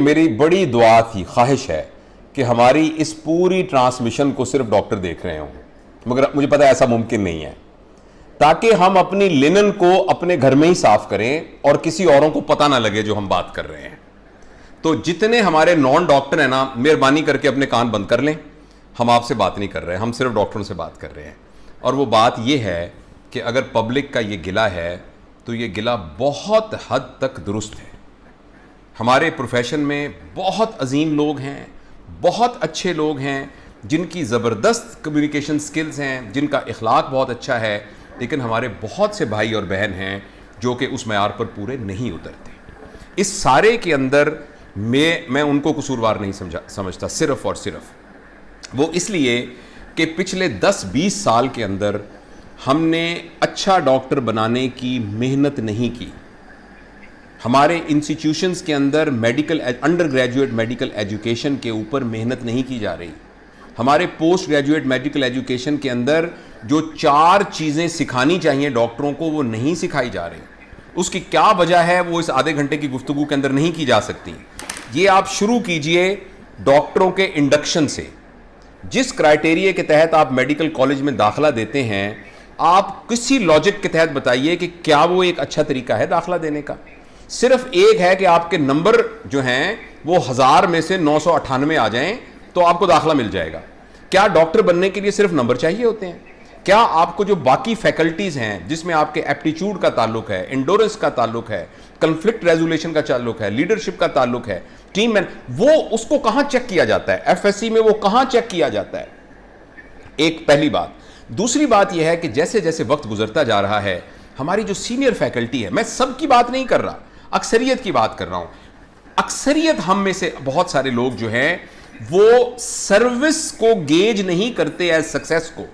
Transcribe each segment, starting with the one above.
میری بڑی دعا تھی، خواہش ہے کہ ہماری اس پوری ٹرانسمیشن کو صرف ڈاکٹر دیکھ رہے ہوں، مگر مجھے پتا ہے ایسا ممکن نہیں ہے، تاکہ ہم اپنی لینن کو اپنے گھر میں ہی صاف کریں اور کسی اوروں کو پتہ نہ لگے جو ہم بات کر رہے ہیں۔ تو جتنے ہمارے نان ڈاکٹر ہیں نا، مہربانی کر کے اپنے کان بند کر لیں، ہم آپ سے بات نہیں کر رہے، ہم صرف ڈاکٹروں سے بات کر رہے ہیں۔ اور وہ بات یہ ہے کہ اگر پبلک کا یہ گلہ ہے تو یہ گلہ بہت حد تک درست ہے۔ ہمارے پروفیشن میں بہت عظیم لوگ ہیں، بہت اچھے لوگ ہیں، جن کی زبردست کمیونیکیشن سکلز ہیں، جن کا اخلاق بہت اچھا ہے، لیکن ہمارے بہت سے بھائی اور بہن ہیں جو کہ اس معیار پر پورے نہیں اترتے۔ اس سارے کے اندر میں ان کو قصوروار نہیں سمجھتا، صرف اور صرف وہ اس لیے کہ پچھلے 10-20 سال کے اندر ہم نے اچھا ڈاکٹر بنانے کی محنت نہیں کی۔ ہمارے انسٹیٹیوشنز کے اندر انڈر گریجویٹ میڈیکل ایجوکیشن کے اوپر محنت نہیں کی جا رہی۔ ہمارے پوسٹ گریجویٹ میڈیکل ایجوکیشن کے اندر جو 4 چیزیں سکھانی چاہیے ڈاکٹروں کو وہ نہیں سکھائی جا رہی۔ اس کی کیا وجہ ہے وہ اس آدھے گھنٹے کی گفتگو کے اندر نہیں کی جا سکتی۔ یہ آپ شروع کیجئے ڈاکٹروں کے انڈکشن سے۔ جس کرائٹیریا کے تحت آپ میڈیکل کالج میں داخلہ دیتے ہیں، آپ کسی لاجک کے تحت بتائیے کہ کیا وہ ایک اچھا طریقہ ہے داخلہ دینے کا۔ صرف ایک ہے کہ آپ کے نمبر جو ہیں وہ 1000 میں سے 998 آ جائیں تو آپ کو داخلہ مل جائے گا۔ کیا ڈاکٹر بننے کے لیے صرف نمبر چاہیے ہوتے ہیں؟ کیا آپ کو جو باقی فیکلٹیز ہیں جس میں آپ کے ایپٹیچیوڈ کا تعلق ہے، انڈورنس کا تعلق ہے، کنفلکٹ ریزولیشن کا تعلق ہے، لیڈرشپ کا تعلق ہے، ٹیم مین، وہ اس کو کہاں چیک کیا جاتا ہے؟ ایف ایس سی میں وہ کہاں چیک کیا جاتا ہے؟ ایک پہلی بات۔ دوسری بات یہ ہے کہ جیسے جیسے وقت گزرتا جا رہا ہے، ہماری جو سینئر فیکلٹی ہے، میں سب کی بات نہیں کر رہا، اکثریت کی بات کر رہا ہوں۔ اکثریت ہم میں سے بہت سارے لوگ جو ہیں وہ سروس کو گیج نہیں کرتے، ایز سکسیس کو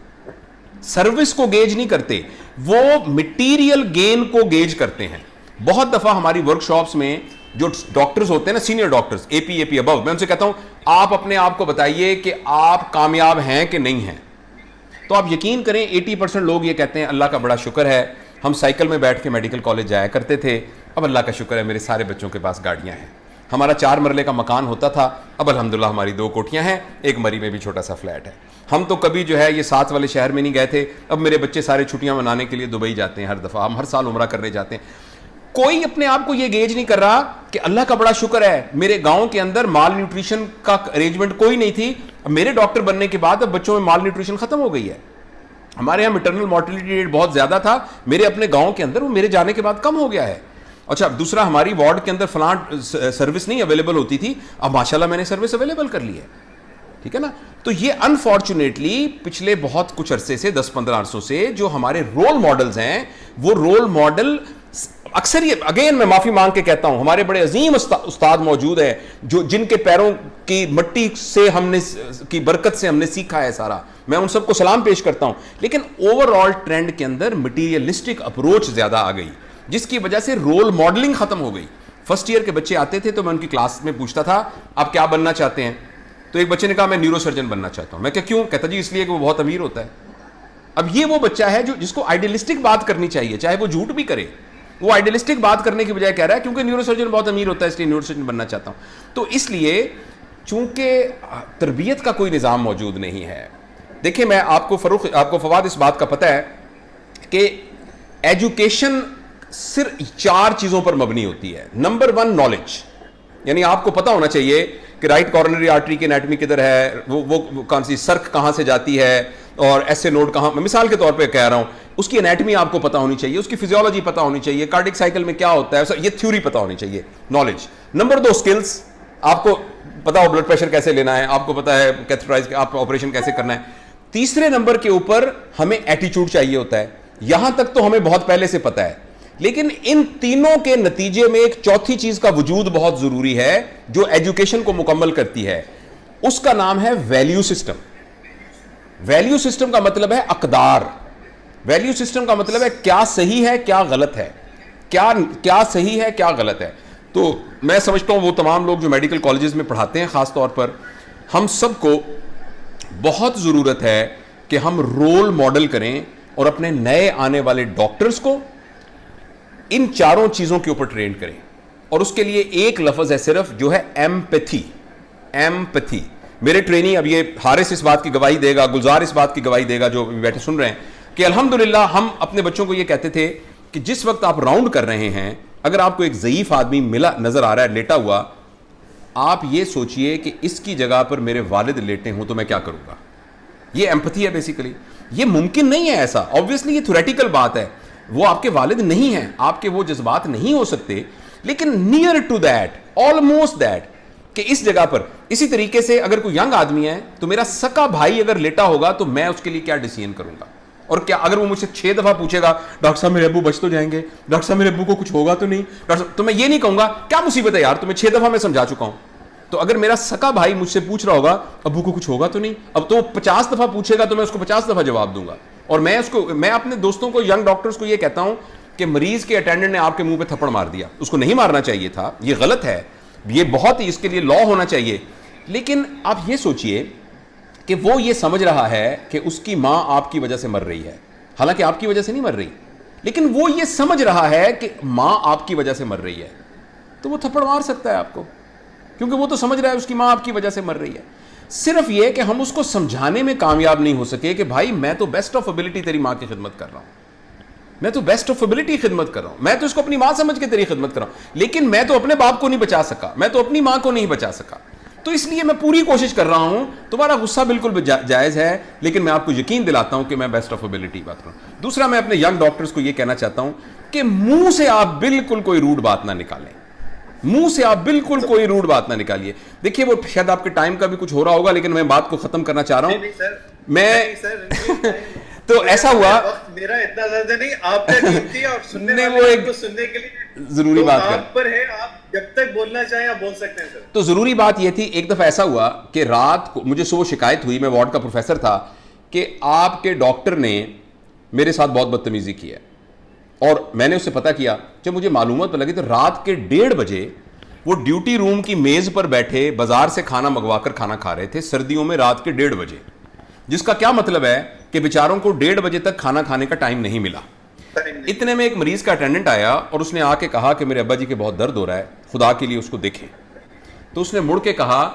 سروس کو گیج نہیں کرتے، وہ مٹیریل گین کو گیج کرتے ہیں۔ بہت دفعہ ہماری ورک شاپس میں جو ڈاکٹرز ہوتے ہیں نا، سینئر ڈاکٹرز، اے پی ابو، میں ان سے کہتا ہوں آپ اپنے آپ کو بتائیے کہ آپ کامیاب ہیں کہ نہیں ہیں۔ تو آپ یقین کریں 80% لوگ یہ کہتے ہیں اللہ کا بڑا شکر ہے، ہم سائیکل میں بیٹھ کے میڈیکل کالج جایا کرتے تھے، اب اللہ کا شکر ہے میرے سارے بچوں کے پاس گاڑیاں ہیں۔ ہمارا 4 مرلے کا مکان ہوتا تھا، اب الحمدللہ ہماری 2 کوٹھیاں ہیں، ایک مری میں بھی چھوٹا سا فلیٹ ہے۔ ہم تو کبھی جو ہے یہ 7 والے شہر میں نہیں گئے تھے، اب میرے بچے سارے چھٹیاں منانے کے لیے دبئی جاتے ہیں، ہر دفعہ ہم ہر سال عمرہ کرنے جاتے ہیں۔ کوئی اپنے آپ کو یہ گیج نہیں کر رہا کہ اللہ کا بڑا شکر ہے میرے گاؤں کے اندر مال نیوٹریشن کا ارینجمنٹ کوئی نہیں تھی، اب میرے ڈاکٹر بننے کے بعد اب بچوں میں مال نیوٹریشن ختم ہو گئی ہے۔ ہمارے یہاں میٹرنل مورٹیلٹی ریٹ بہت زیادہ تھا، میرے اپنے گاؤں کے اندر وہ میرے جانے کے بعد کم ہو گیا ہے۔ اچھا، دوسرا، ہماری وارڈ کے اندر فلاں سروس نہیں اویلیبل ہوتی تھی، اب ماشاءاللہ میں نے سروس اویلیبل کر لی ہے، ٹھیک ہے نا۔ تو یہ انفارچونیٹلی پچھلے بہت کچھ عرصے سے 10-15 عرصوں سے جو ہمارے رول ماڈلز ہیں، وہ رول ماڈل اکثریت، اگین میں معافی مانگ کے کہتا ہوں، ہمارے بڑے عظیم استاد موجود ہیں جو جن کے پیروں کی مٹی سے ہم نے کی برکت سے ہم نے سیکھا ہے سارا، میں ان سب کو سلام پیش کرتا ہوں، لیکن اوور آل ٹرینڈ کے اندر مٹیریلسٹک اپروچ زیادہ آ گئی، جس کی وجہ سے رول ماڈلنگ ختم ہو گئی۔ فرسٹ ایئر کے بچے آتے تھے تو میں ان کی کلاس میں پوچھتا تھا آپ کیا بننا چاہتے ہیں؟ تو ایک بچے نے کہا میں نیورو سرجن بننا چاہتا ہوں۔ میں کہا کیوں؟ کہتا جی اس لیے کہ وہ بہت امیر ہوتا ہے۔ اب یہ وہ بچہ ہے جس کو آئیڈیلسٹک بات کرنی چاہیے، چاہے وہ جھوٹ بھی کرے، وہ آئیڈیلسٹک بات کرنے کی بجائے کہہ رہا ہے کیونکہ نیورو سرجن بہت امیر ہوتا ہے اس لیے نیورو سرجن بننا چاہتا ہوں۔ تو اس لیے چونکہ تربیت کا کوئی نظام موجود نہیں ہے۔ دیکھیں، میں آپ کو فواد اس بات کا پتہ ہے کہ ایجوکیشن صرف 4 چیزوں پر مبنی ہوتی ہے۔ نمبر 1 نالج، یعنی آپ کو پتہ ہونا چاہیے کہ رائٹ کارنری آرٹری کی انیٹمی کدھر ہے، وہ کون سی سرک کہاں سے جاتی ہے اور ایسے نوڈ کہاں، میں مثال کے طور پہ کہہ رہا ہوں، اس کی انیٹمی آپ کو پتہ ہونی چاہیے، اس کی فزیولوجی پتہ ہونی چاہیے، کارڈک سائیکل میں کیا ہوتا ہے، یہ تھیوری پتہ ہونی چاہیے، نالج۔ نمبر 2 سکلز، آپ کو پتہ ہو بلڈ پریشر کیسے لینا ہے، آپ کو پتہ ہے کیتھرائز آپ آپریشن کیسے کرنا ہے۔ تیسرے نمبر کے اوپر ہمیں ایٹیچیوڈ چاہیے ہوتا ہے، یہاں تک تو ہمیں بہت پہلے سے پتہ ہے، لیکن ان تینوں کے نتیجے میں ایک چوتھی چیز کا وجود بہت ضروری ہے جو ایجوکیشن کو مکمل کرتی ہے، اس کا نام ہے ویلیو سسٹم۔ ویلیو سسٹم کا مطلب ہے اقدار، ویلیو سسٹم کا مطلب ہے کیا صحیح ہے کیا غلط ہے، کیا صحیح ہے کیا غلط ہے۔ تو میں سمجھتا ہوں وہ تمام لوگ جو میڈیکل کالجز میں پڑھاتے ہیں، خاص طور پر ہم سب کو بہت ضرورت ہے کہ ہم رول ماڈل کریں اور اپنے نئے آنے والے ڈاکٹرز کو ان 4 چیزوں کے اوپر ٹرین کریں۔ اور اس کے لیے ایک لفظ ہے صرف, جو ہے ایمپیتھی. ایمپیتھی. میرے ٹرینی, اب یہ حارث اس بات کی گواہی دے گا, گلزار اس بات کی گواہی دے گا جو بیٹھے سن رہے ہیں, کہ الحمدللہ ہم اپنے بچوں کو یہ کہتے تھے کہ جس وقت آپ راؤنڈ کر رہے ہیں, اگر آپ کو ایک ضعیف آدمی ملا نظر آ رہا ہے لیٹا ہوا, آپ یہ سوچئے کہ اس کی جگہ پر میرے والد لیٹے ہوں تو میں کیا کروں گا. یہ ایمپتھی ہے بیسیکلی. یہ ممکن نہیں ہے ایسا, آبویسلی یہ تھیوریٹیکل بات ہے, وہ آپ کے والد نہیں ہیں, آپ کے وہ جذبات نہیں ہو سکتے, لیکن near to that, almost that, کہ اس جگہ پر. اسی طریقے سے اگر کوئی ینگ آدمی ہے تو میرا سکا بھائی اگر لیٹا ہوگا تو میں اس کے لیے کیا ڈیسیژن کروں گا, اور کیا اگر وہ مجھ سے 6 دفعہ پوچھے گا ڈاکٹر صاحب میرے ابو بچ تو جائیں گے, ڈاکٹر صاحب میرے ابو کو کچھ ہوگا تو نہیں, ڈاکٹر صاحب, تو میں یہ نہیں کہوں گا کیا مصیبت ہے یار, تمہیں 6 دفعہ میں سمجھا چکا ہوں. تو اگر میرا سکا بھائی مجھ سے پوچھ رہا ہوگا ابو کو کچھ ہوگا تو نہیں, اب تو 50 دفعہ پوچھے گا تو میں اس کو 50 دفعہ جواب دوں گا. اور میں اپنے دوستوں کو, ینگ ڈاکٹرز کو یہ کہتا ہوں کہ مریض کے اٹینڈنٹ نے آپ کے منہ پہ تھپڑ مار دیا, اس کو نہیں مارنا چاہیے تھا, یہ غلط ہے, یہ بہت ہی اس کے لیے لا ہونا چاہیے. لیکن آپ یہ سوچئے کہ وہ یہ سمجھ رہا ہے کہ اس کی ماں آپ کی وجہ سے مر رہی ہے, حالانکہ آپ کی وجہ سے نہیں مر رہی, لیکن وہ یہ سمجھ رہا ہے کہ ماں آپ کی وجہ سے مر رہی ہے, تو وہ تھپڑ مار سکتا ہے آپ کو, کیونکہ وہ تو سمجھ رہا ہے اس کی ماں آپ کی وجہ سے مر رہی ہے. صرف یہ کہ ہم اس کو سمجھانے میں کامیاب نہیں ہو سکے کہ بھائی میں تو بیسٹ آف ایبلٹی تیری ماں کی خدمت کر رہا ہوں, میں تو بیسٹ آف ایبلٹی خدمت کر رہا ہوں, میں تو اس کو اپنی ماں سمجھ کے تیری خدمت کر رہا ہوں, لیکن میں تو اپنے باپ کو نہیں بچا سکا, میں تو اپنی ماں کو نہیں بچا سکا, تو اس لیے میں پوری کوشش کر رہا ہوں. تمہارا غصہ بالکل جائز ہے, لیکن میں آپ کو یقین دلاتا ہوں کہ میں بیسٹ آف ایبلٹی بات کروں. دوسرا, میں اپنے ینگ ڈاکٹرز کو یہ کہنا چاہتا ہوں کہ منہ سے آپ بالکل کوئی روڈ بات نہ نکالیں, منہ سے آپ بالکل کوئی روڈ بات نہ نکالیے. دیکھیے وہ شاید آپ کے ٹائم کا بھی کچھ ہو رہا ہوگا, لیکن میں بات کو ختم کرنا چاہ رہا ہوں. میں تو ایسا ہوا, میرا اتنا زیادہ نہیں, آپ کا قیمتی اور سننے وہ ایک سننے کے لیے ضروری بات آپ پر ہے, آپ جب تک بولنا چاہیں آپ بول سکتے ہیں سر. تو ضروری بات یہ تھی, ایک دفعہ ایسا ہوا کہ رات کو مجھے صبح شکایت ہوئی, میں وارڈ کا پروفیسر تھا, کہ آپ کے ڈاکٹر نے میرے ساتھ بہت بدتمیزی کی ہے. اور میں نے اس سے پتہ کیا, جب مجھے معلومات پہ لگی تو رات کے 1:30 بجے وہ ڈیوٹی روم کی میز پر بیٹھے بازار سے کھانا منگوا کر کھانا کھا رہے تھے, سردیوں میں رات کے 1:30 بجے, جس کا کیا مطلب ہے کہ بیچاروں کو 1:30 بجے تک کھانا کھانے کا ٹائم نہیں ملا. اتنے میں ایک مریض کا اٹینڈنٹ آیا اور اس نے آ کے کہا کہ میرے ابا جی کے بہت درد ہو رہا ہے, خدا کے لیے اس کو دیکھیں. تو اس نے مڑ کے کہا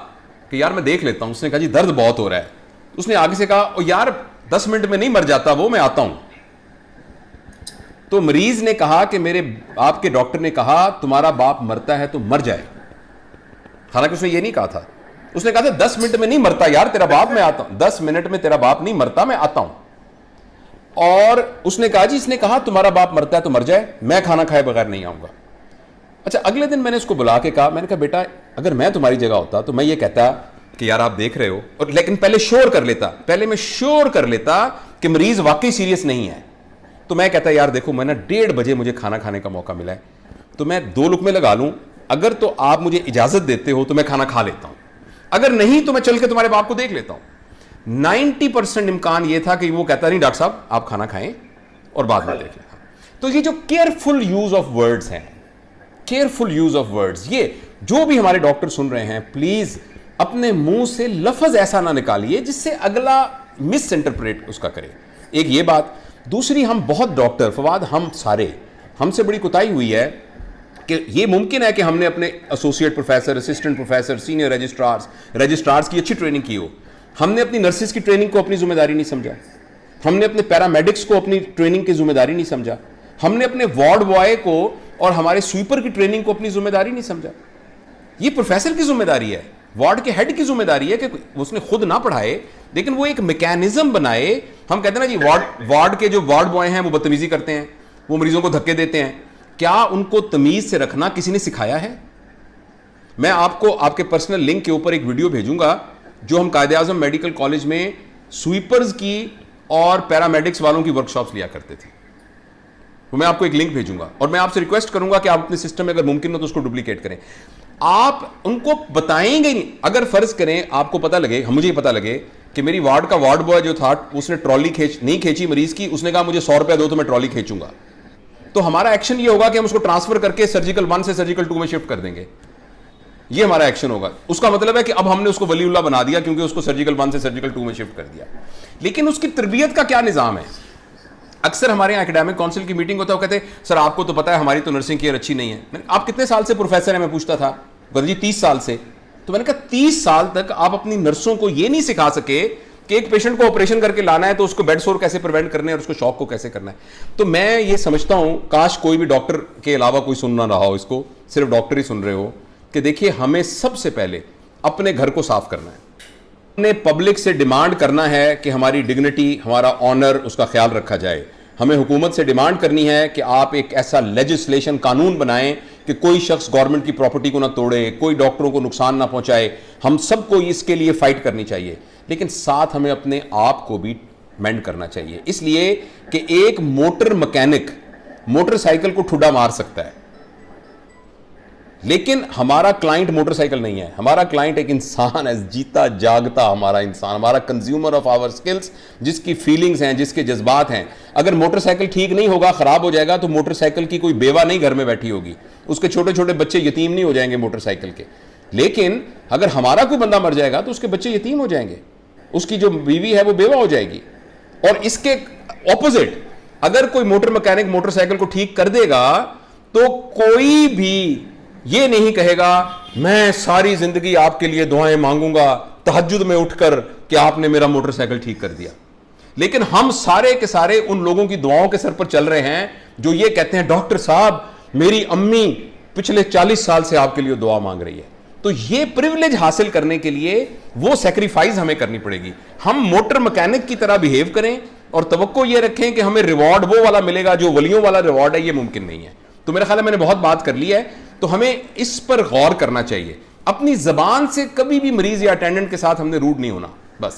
کہ یار میں دیکھ لیتا ہوں. اس نے کہا جی درد بہت ہو رہا ہے. اس نے آگے سے کہا او یار 10 منٹ میں نہیں مر جاتا وہ, میں آتا ہوں. تو مریض نے کہا کہ میرے آپ کے ڈاکٹر نے کہا تمہارا باپ مرتا ہے تو مر جائے, حالانکہ اس نے یہ نہیں کہا تھا. اس نے کہا تھا 10 منٹ میں نہیں مرتا یار تیرا باپ, میں آتا ہوں. 10 منٹ میں تیرا باپ نہیں مرتا, میں آتا ہوں. اور اس نے کہا جی, اس نے کہا تمہارا باپ مرتا ہے تو مر جائے, میں کھانا کھائے بغیر نہیں آؤں گا. اچھا, اگلے دن میں نے اس کو بلا کے کہا, میں نے کہا بیٹا اگر میں تمہاری جگہ ہوتا تو میں یہ کہتا کہ یار آپ دیکھ رہے ہو, اور لیکن پہلے شور کر لیتا کہ مریض واقعی سیریس نہیں ہے. تو میں کہتا یار دیکھو میں نا 1:30 بجے مجھے کھانا کھانے کا موقع ملا ہے, تو میں 2 لقمے لگا لوں, اگر تو آپ مجھے اجازت دیتے ہو تو میں کھانا کھا لیتا ہوں, اگر نہیں تو میں چل کے تمہارے باپ کو دیکھ لیتا ہوں. 90% امکان یہ تھا کہ وہ کہتا نہیں ڈاکٹر صاحب آپ کھانا کھائیں اور بعد میں دیکھ لیں. تو یہ جو کیئرفل یوز آف ورڈز ہیں, کیئرفل یوز آف ورڈز, یہ جو بھی ہمارے ڈاکٹر سن رہے ہیں پلیز اپنے منہ سے لفظ ایسا نہ نکالیے جس سے اگلا مس انٹرپریٹ اس کا کرے. ایک یہ بات. دوسری, ہم بہت ڈاکٹر فواد, ہم سے بڑی کوتاہی ہوئی ہے کہ یہ ممکن ہے کہ ہم نے اپنے associate professor, assistant professor, senior registrars کی اچھی ٹریننگ کی ہو, ہم نے اپنی نرسز کی ٹریننگ کو اپنی ذمہ داری نہیں سمجھا, ہم نے اپنے پیرامیڈکس کو اپنی ٹریننگ کی ذمہ داری نہیں سمجھا, ہم نے اپنے وارڈ بوائے کو اور ہمارے سویپر کی ٹریننگ کو اپنی ذمہ داری نہیں سمجھا. یہ پروفیسر کی ذمہ داری ہے, وارڈ کے ہیڈ کی ذمہ داری ہے کہ اس نے خود نہ پڑھائے لیکن وہ ایک میکینزم بنائے. ہم کہتے ہیں نا جی وارڈ کے جو وارڈ بوائے ہیں وہ بدتمیزی کرتے ہیں, وہ مریضوں کو دھکے دیتے ہیں, کیا ان کو تمیز سے رکھنا کسی نے سکھایا ہے؟ میں آپ کو آپ کے پرسنل لنک کے اوپر ایک ویڈیو بھیجوں گا جو ہم قائد اعظم میڈیکل کالج میں سویپرز کی اور پیرامیڈکس والوں کی ورکشاپس لیا کرتے تھے, وہ میں آپ کو ایک لنک بھیجوں گا, اور میں آپ سے ریکویسٹ کروں گا کہ آپ اپنے سسٹم میں اگر ممکن ہو تو اس کو ڈپلیکیٹ کریں. آپ ان کو بتائیں گے نہیں. اگر فرض کریں آپ کو پتہ لگے, مجھے یہ پتہ لگے کہ میری وارڈ کا وارڈ بوائے جو تھا اس نے ٹرالی نہیں کھینچی مریض کی, اس نے کہا مجھے 100 روپیہ دو تو میں ٹرالی کھینچوں گا, تو ہمارا ایکشن یہ ہوگا کہ ہم اس کو ٹرانسفر کر کے سرجیکل 1 سے سرجیکل 2 میں شفٹ کر دیں گے. یہ ہمارا ایکشن ہوگا. اس کا مطلب ہے کہ اب ہم نے اس کو ولی اللہ بنا دیا کیونکہ اس کو سرجیکل 1 سے سرجیکل 2 میں شفٹ کر دیا. لیکن اس کی تربیت کا کیا نظام ہے؟ اکثر ہمارے یہاں اکیڈیمک کونسل کی میٹنگ ہوتا ہے, وہ کہتے ہیں سر آپ کو تو پتا ہے ہماری تو نرسنگ کیئر اچھی نہیں ہے. آپ کتنے سال سے پروفیسر ہیں, میں پوچھتا تھا, کہتے جی 30 سال سے. تو میں نے کہا 30 سال تک آپ اپنی نرسوں کو یہ نہیں سکھا سکے کہ ایک پیشنٹ کو آپریشن کر کے لانا ہے تو اس کو بیڈ سور کیسے پریونٹ کرنے اور اس کو شاک کو کیسے کرنا ہے. تو میں یہ سمجھتا ہوں کاش کوئی بھی ڈاکٹر کے علاوہ کوئی سن نہ رہا ہو اس کو, صرف ڈاکٹر ہی سن رہے ہو, کہ دیکھیے ہمیں سب سے پہلے اپنے گھر کو صاف کرنا ہے. ہمیں پبلک سے ڈیمانڈ کرنا ہے کہ ہماری ڈگنیٹی, ہمارا آنر, اس کا خیال رکھا جائے. ہمیں حکومت سے ڈیمانڈ کرنی ہے کہ آپ ایک ایسا لیجسلیشن قانون بنائیں کہ کوئی شخص گورنمنٹ کی پراپرٹی کو نہ توڑے, کوئی ڈاکٹروں کو نقصان نہ پہنچائے. ہم سب کو اس کے لیے فائٹ کرنی چاہیے, لیکن ساتھ ہمیں اپنے آپ کو بھی مینڈ کرنا چاہیے. اس لیے کہ ایک موٹر مکینک موٹر سائیکل کو ٹھڈا مار سکتا ہے, لیکن ہمارا کلائنٹ موٹر سائیکل نہیں ہے. ہمارا کلائنٹ ایک انسان ہے, جیتا جاگتا ہمارا انسان, ہمارا کنزیومر آف آور سکلز, جس کی فیلنگز ہیں, جس کے جذبات ہیں. اگر موٹر سائیکل ٹھیک نہیں ہوگا, خراب ہو جائے گا, تو موٹر سائیکل کی کوئی بیوہ نہیں گھر میں بیٹھی ہوگی, اس کے چھوٹے چھوٹے بچے یتیم نہیں ہو جائیں گے موٹر سائیکل کے. لیکن اگر ہمارا کوئی بندہ مر جائے گا تو اس کے بچے یتیم ہو جائیں گے, اس کی جو بیوی ہے وہ بیوہ ہو جائے گی. اور اس کے اپوزٹ, اگر کوئی موٹر مکینک موٹر سائیکل کو ٹھیک کر دے گا تو کوئی بھی یہ نہیں کہے گا میں ساری زندگی آپ کے لیے دعائیں مانگوں گا تہجد میں اٹھ کر کہ آپ نے میرا موٹر سائیکل ٹھیک کر دیا. لیکن ہم سارے کے سارے ان لوگوں کی دعاؤں کے سر پر چل رہے ہیں جو یہ کہتے ہیں ڈاکٹر صاحب میری امی پچھلے 40 سال سے آپ کے لیے دعا مانگ رہی ہے. تو یہ پریولیج حاصل کرنے کے لیے وہ سیکریفائز ہمیں کرنی پڑے گی. ہم موٹر مکینک کی طرح بیہیو کریں اور توقع یہ رکھیں کہ ہمیں ریوارڈ وہ والا ملے گا جو ولیوں والا ریوارڈ ہے, یہ ممکن نہیں ہے. تو میرا خیال ہے میں نے بہت بات کر لی ہے, تو ہمیں اس پر غور کرنا چاہیے. اپنی زبان سے کبھی بھی مریض یا اٹینڈنٹ کے ساتھ ہم نے روڈ نہیں ہونا, بس.